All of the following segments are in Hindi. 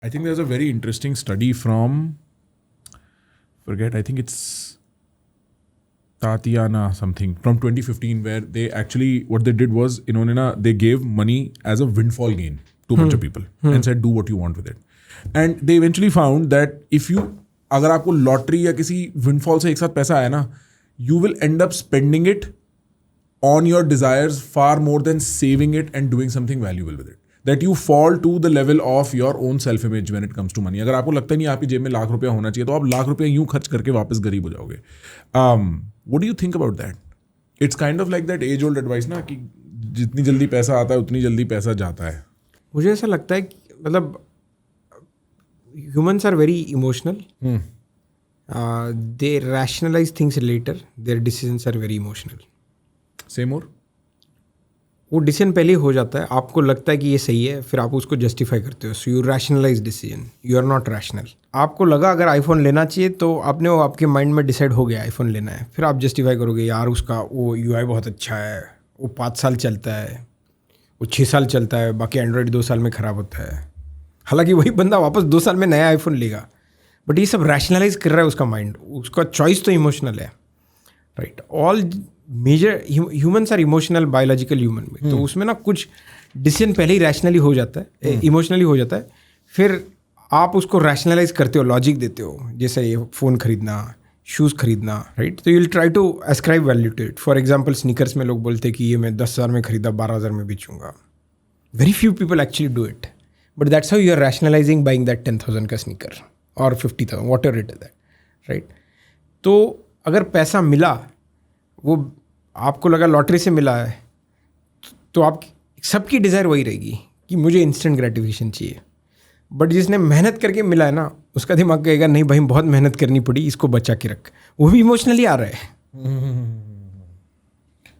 I think there's a very interesting study from, forget, I think it's Tatiana something from 2015, where they actually, what they did was, they gave money as a windfall gain to a bunch of people and said, do what you want with it. And they eventually found that अगर आपको लॉटरी या किसी विंडफॉल से एक साथ पैसा आया ना, you will end up spending it on your desires far more than saving it and doing something valuable with it. That you fall to the level of your own self-image when it comes to money. अगर आपको लगता नहीं आपकी जेब में लाख रुपया होना चाहिए, तो आप लाख रुपया यूं खर्च करके वापस गरीब हो जाओगे. What do you think about that? It's kind of like that age-old advice ना, कि जितनी जल्दी पैसा आता है उतनी जल्दी पैसा जाता है. मुझे ऐसा लगता है कि मतलब humans are very emotional. They rationalize things later. Their decisions are very emotional. Say more. वो डिसीजन पहले ही हो जाता है, आपको लगता है कि ये सही है, फिर आप उसको जस्टिफाई करते हो. So you rationalise decision, you are not rational. आपको लगा अगर आईफोन लेना चाहिए, तो आपने वो आपके माइंड में डिसाइड हो गया आईफोन लेना है, फिर आप जस्टिफाई करोगे यार उसका वो यूआई बहुत अच्छा है, वो 5 साल चलता है, वो 6 साल चलता है, बाकी एंड्रॉयड 2 साल में ख़राब होता है. हालांकि वही बंदा वापस 2 साल में नया आईफोन लेगा, बट ये सब रैशनलाइज कर रहा है उसका माइंड. उसका चॉइस तो इमोशनल है, right. All major humans are emotional, biological human में. तो उसमें ना कुछ डिसीजन पहले ही रैशनली हो जाता है, इमोशनली हो जाता है, फिर आप उसको रैशनलाइज करते हो, लॉजिक देते हो. जैसे ये फ़ोन खरीदना, शूज़ खरीदना, राइट. तो you will try to ascribe value to it. For example sneakers में लोग बोलते हैं कि ये मैं 10,000 में खरीदा, 12,000 में बेचूंगा. Very few people actually do it, but that's how you are rationalising buying that 10,000 का स्नीकर और 50,000, whatever it is that, right. तो अगर पैसा मिला, वो आपको लगा लॉटरी से मिला है, तो आप सबकी डिज़ायर वही रहेगी कि मुझे इंस्टेंट ग्रेटिफिकेशन चाहिए. बट जिसने मेहनत करके मिला है ना, उसका दिमाग कहेगा नहीं भाई बहुत मेहनत करनी पड़ी, इसको बचा के रख. वो भी इमोशनली आ रहा है.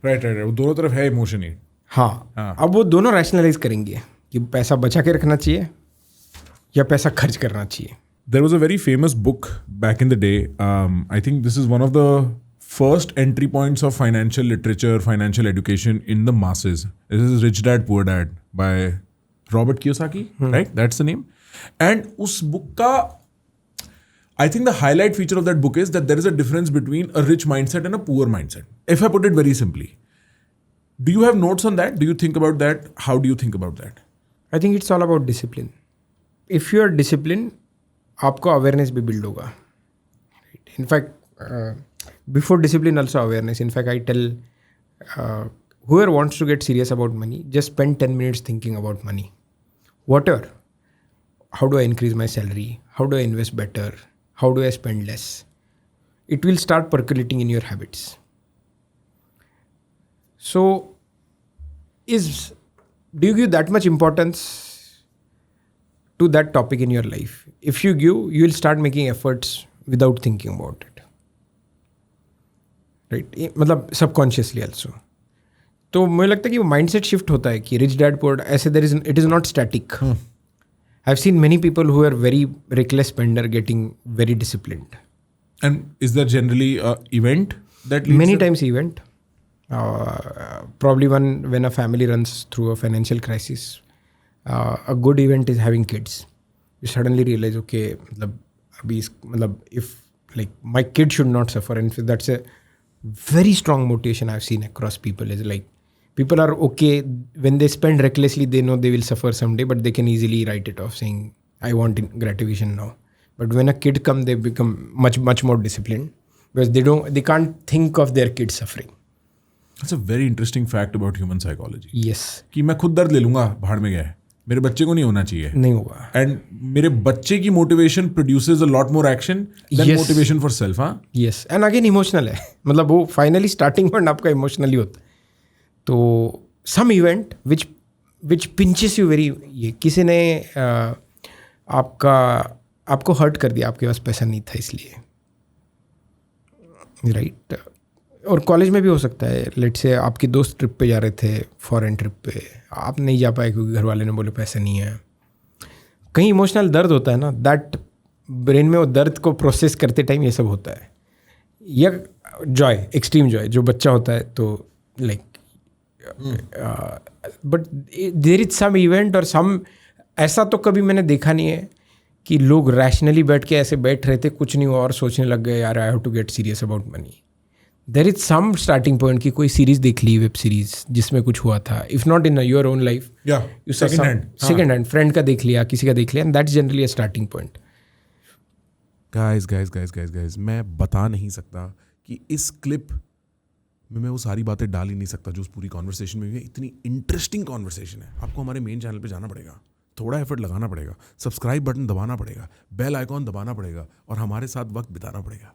राइट. वो दोनों तरफ है इमोशन ही. हाँ. अब वो दोनों रैशनलाइज करेंगे कि पैसा बचा के रखना चाहिए या पैसा खर्च करना चाहिए. There was a very famous book back in the day. I think this is one of the first entry points of financial literature, financial education in the masses. This is Rich Dad Poor Dad by Robert Kiyosaki, right? That's the name. And us book ka, I think the highlight feature of that book is that there is a difference between a rich mindset and a poor mindset. If I put it very simply. Do you have notes on that? Do you think about that? How do you think about that? I think it's all about discipline. If you are disciplined, आपको अवेयरनेस भी बिल्ड होगा. In fact before discipline also awareness. In fact, I tell whoever wants to get serious about money, just spend 10 minutes thinking about money. Whatever. How do I increase my salary? How do I invest better? How do I spend less? It will start percolating in your habits. So, do you give that much importance to that topic in your life? If you give, you will start making efforts without thinking about it. Right. मतलब सबकॉन्शियसली ऑल्सो. तो मुझे लगता है कि वो माइंडसेट शिफ्ट होता है कि रिच डैड पुअर ऐसे it is not static. I have seen many people who are very reckless spender getting very disciplined. And is there generally event that many times event. Probably when a family runs through a financial crisis, a good event is having kids. You suddenly realize, okay, if like my kid should not suffer, and that's a very strong motivation I've seen across people. Is like people are okay when they spend recklessly, they know they will suffer someday, but they can easily write it off saying I want gratification now. But when a kid comes, they become much more disciplined because they can't think of their kids suffering. That's a very interesting fact about human psychology. Yes. कि मैं खुद दर्द ले लूंगा, भाड़ में गया है, मेरे बच्चे को नहीं होना चाहिए. नहीं होगा. एंड मेरे बच्चे की motivation produces a lot more action than motivation for self. हाँ. यस. एंड अगेन इमोशनल है. मतलब वो फाइनली स्टार्टिंग पॉइंट आपका इमोशनली होता है. तो some event which pinches you very, ये किसी ने आपको हर्ट कर दिया, आपके पास पैसा नहीं था इसलिए, राइट. और कॉलेज में भी हो सकता है. लेट से आपके दोस्त ट्रिप पे जा रहे थे, फॉरेन ट्रिप पे, आप नहीं जा पाए क्योंकि घर वाले ने बोले पैसे नहीं है. कहीं इमोशनल दर्द होता है ना, दैट ब्रेन में वो दर्द को प्रोसेस करते टाइम ये सब होता है. या जॉय, एक्सट्रीम जॉय, जो बच्चा होता है तो like, but there is some event और सम, ऐसा तो कभी मैंने देखा नहीं है कि लोग रैशनली बैठ के ऐसे बैठ रहे थे, कुछ नहीं हुआ और सोचने लग गए यार I have to get serious about money. There is some starting point कि कोई सीरीज देख ली, वेब सीरीज जिसमें कुछ हुआ था, if not in your own life, second hand friend का देख लिया, किसी का देख लिया, and that's generally a starting point. Guys मैं बता नहीं सकता कि इस क्लिप में मैं वो सारी बातें डाल ही नहीं सकता जो उस पूरी कॉन्वर्सेशन में हुई है. इतनी इंटरेस्टिंग कॉन्वर्सेशन है. आपको हमारे मेन चैनल पे जाना पड़ेगा, थोड़ा एफर्ट लगाना पड़ेगा, सब्सक्राइब बटन दबाना पड़ेगा, बेल आइकॉन दबाना पड़ेगा और हमारे साथ वक्त बिताना पड़ेगा.